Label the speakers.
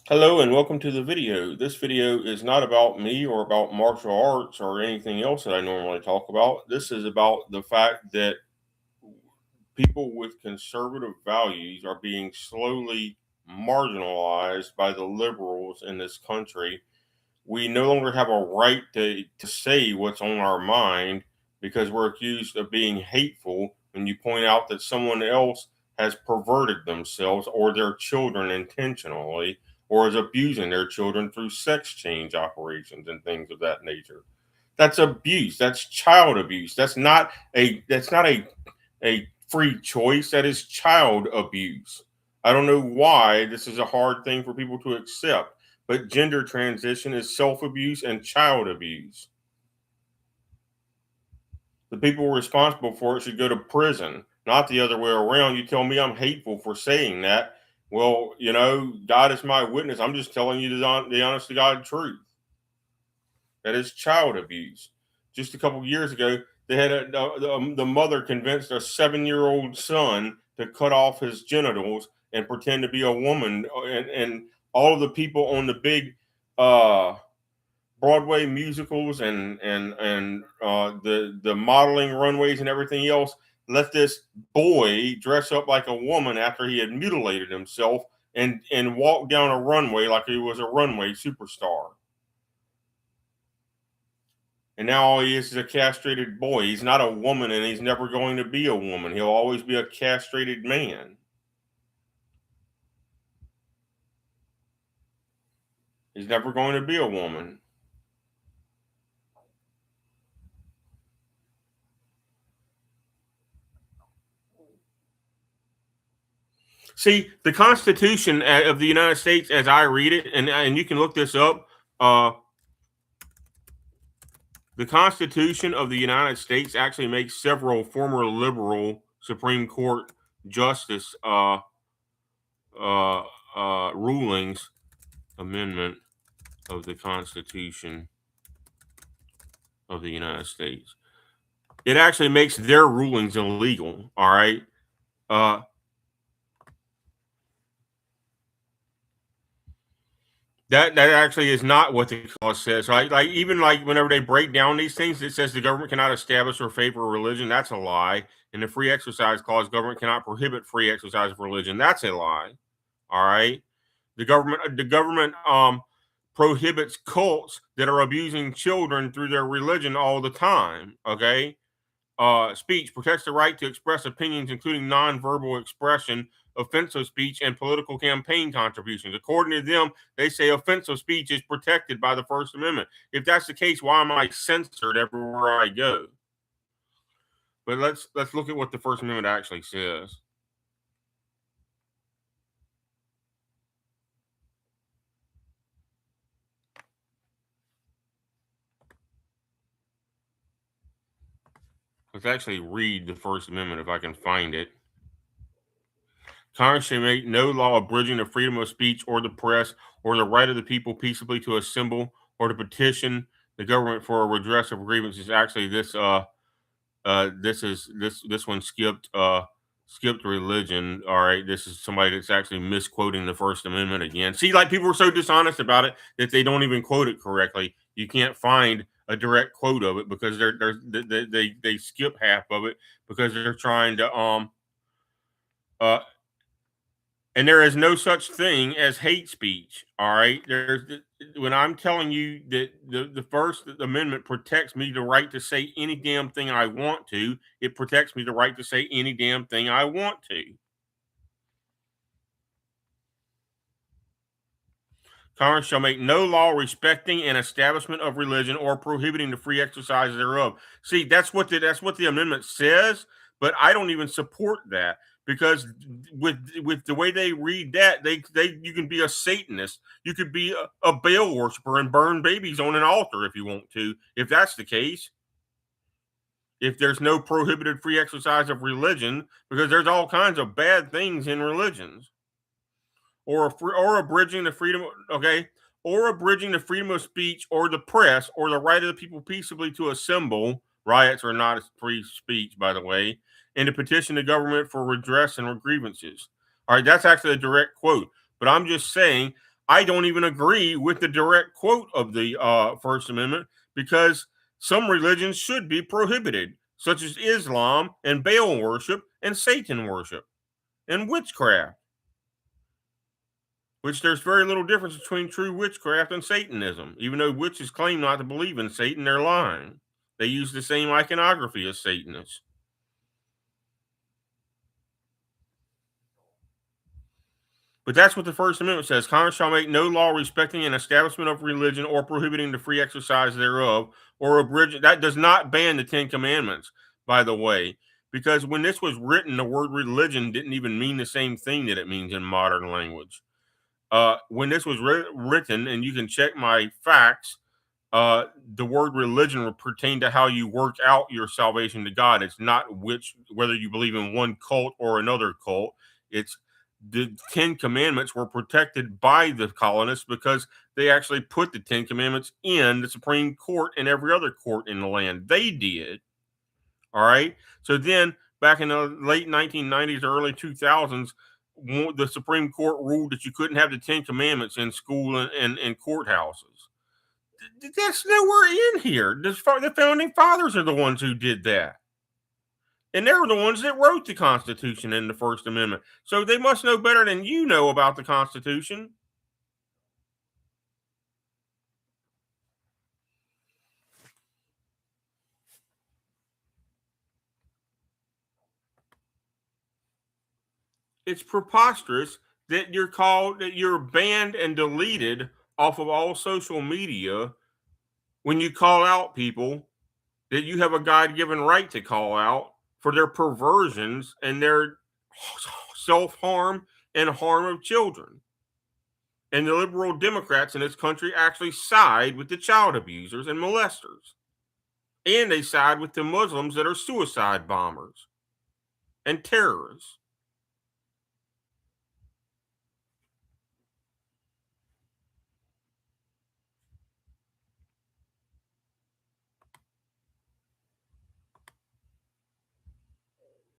Speaker 1: Hello and welcome to the video. This video is not about me or about martial arts or anything else that I normally talk about. This is about the fact that people with conservative values are being slowly marginalized by the liberals in this country. We no longer have a right to say what's on our mind because we're accused of being hateful when you point out that someone else has perverted themselves or their children intentionally or is abusing their children through sex change operations and things of that nature. That's abuse. That's child abuse. That's not a free choice. That is child abuse. I don't know why this is a hard thing for people to accept, but gender transition is self abuse and child abuse. The people responsible for it should go to prison, not the other way around. You tell me I'm hateful for saying that. Well, God is my witness. I'm just telling you the honest to God truth. That is child abuse. Just a couple years ago, they had the mother convinced a 7-year-old son to cut off his genitals and pretend to be a woman, and all of the people on the big uh, Broadway musicals and the modeling runways and everything else let this boy dress up like a woman after he had mutilated himself and walk down a runway like he was a runway superstar. And now all he is a castrated boy. He's not a woman, and he's never going to be a woman. He'll always be a castrated man. He's never going to be a woman. See, the Constitution of the United States, as I read it, and you can look this up. The Constitution of the United States actually makes several former liberal Supreme Court justice rulings. Amendment of the Constitution of the United States. It actually makes their rulings illegal. All right. That actually is not what the clause says, right? Like even like whenever they break down these things, it says the government cannot establish or favor religion. That's a lie. In the free exercise clause, government cannot prohibit free exercise of religion. That's a lie. All right. The government prohibits cults that are abusing children through their religion all the time. Okay. Speech protects the right to express opinions, including nonverbal expression, offensive speech, and political campaign contributions. According to them, they say offensive speech is protected by the First Amendment. If that's the case, why am I censored everywhere I go? But let's look at what the First Amendment actually says. Let's actually read the First Amendment if I can find it. Congress shall make no law abridging the freedom of speech or the press or the right of the people peaceably to assemble or to petition the government for a redress of grievances. Actually, this one skipped religion. All right, this is somebody that's actually misquoting the First Amendment again. See, like people are so dishonest about it that they don't even quote it correctly. You can't find a direct quote of it because they skip half of it because they're trying to uh and there is no such thing as hate speech. All right. When I'm telling you that the First Amendment protects me the right to say any damn thing I want to, it protects me the right to say any damn thing I want to. Congress shall make no law respecting an establishment of religion or prohibiting the free exercise thereof. See, that's what the amendment says, but I don't even support that because with the way they read that, they you can be a Satanist, you could be a Baal worshiper and burn babies on an altar if you want to. If that's the case, if there's no prohibited free exercise of religion, because there's all kinds of bad things in religions or abridging the freedom, okay, or abridging the freedom of speech or the press or the right of the people peaceably to assemble. Riots are not free speech, by the way, and to petition the government for redress and grievances. All right, that's actually a direct quote. But I'm just saying, I don't even agree with the direct quote of the First Amendment, because some religions should be prohibited, such as Islam and Baal worship and Satan worship and witchcraft, which there's very little difference between true witchcraft and Satanism. Even though witches claim not to believe in Satan, they're lying. They use the same iconography as Satanists. But that's what the First Amendment says. Congress shall make no law respecting an establishment of religion or prohibiting the free exercise thereof, or abridging. That does not ban the Ten Commandments, by the way, because when this was written, the word religion didn't even mean the same thing that it means in modern language. When this was written, and you can check my facts, the word religion would pertain to how you work out your salvation to God. It's not whether you believe in one cult or another cult. It's the Ten Commandments were protected by the colonists because they actually put the Ten Commandments in the Supreme Court and every other court in the land. They did. All right. So then, back in the late 1990s, early 2000s, the Supreme Court ruled that you couldn't have the Ten Commandments in school and courthouses. That's nowhere in here. The founding fathers are the ones who did that. And they were the ones that wrote the Constitution and the First Amendment. So they must know better than you know about the Constitution. It's preposterous that you're banned and deleted off of all social media when you call out people that you have a God-given right to call out for their perversions and their self-harm and harm of children. And the liberal Democrats in this country actually side with the child abusers and molesters. And they side with the Muslims that are suicide bombers and terrorists.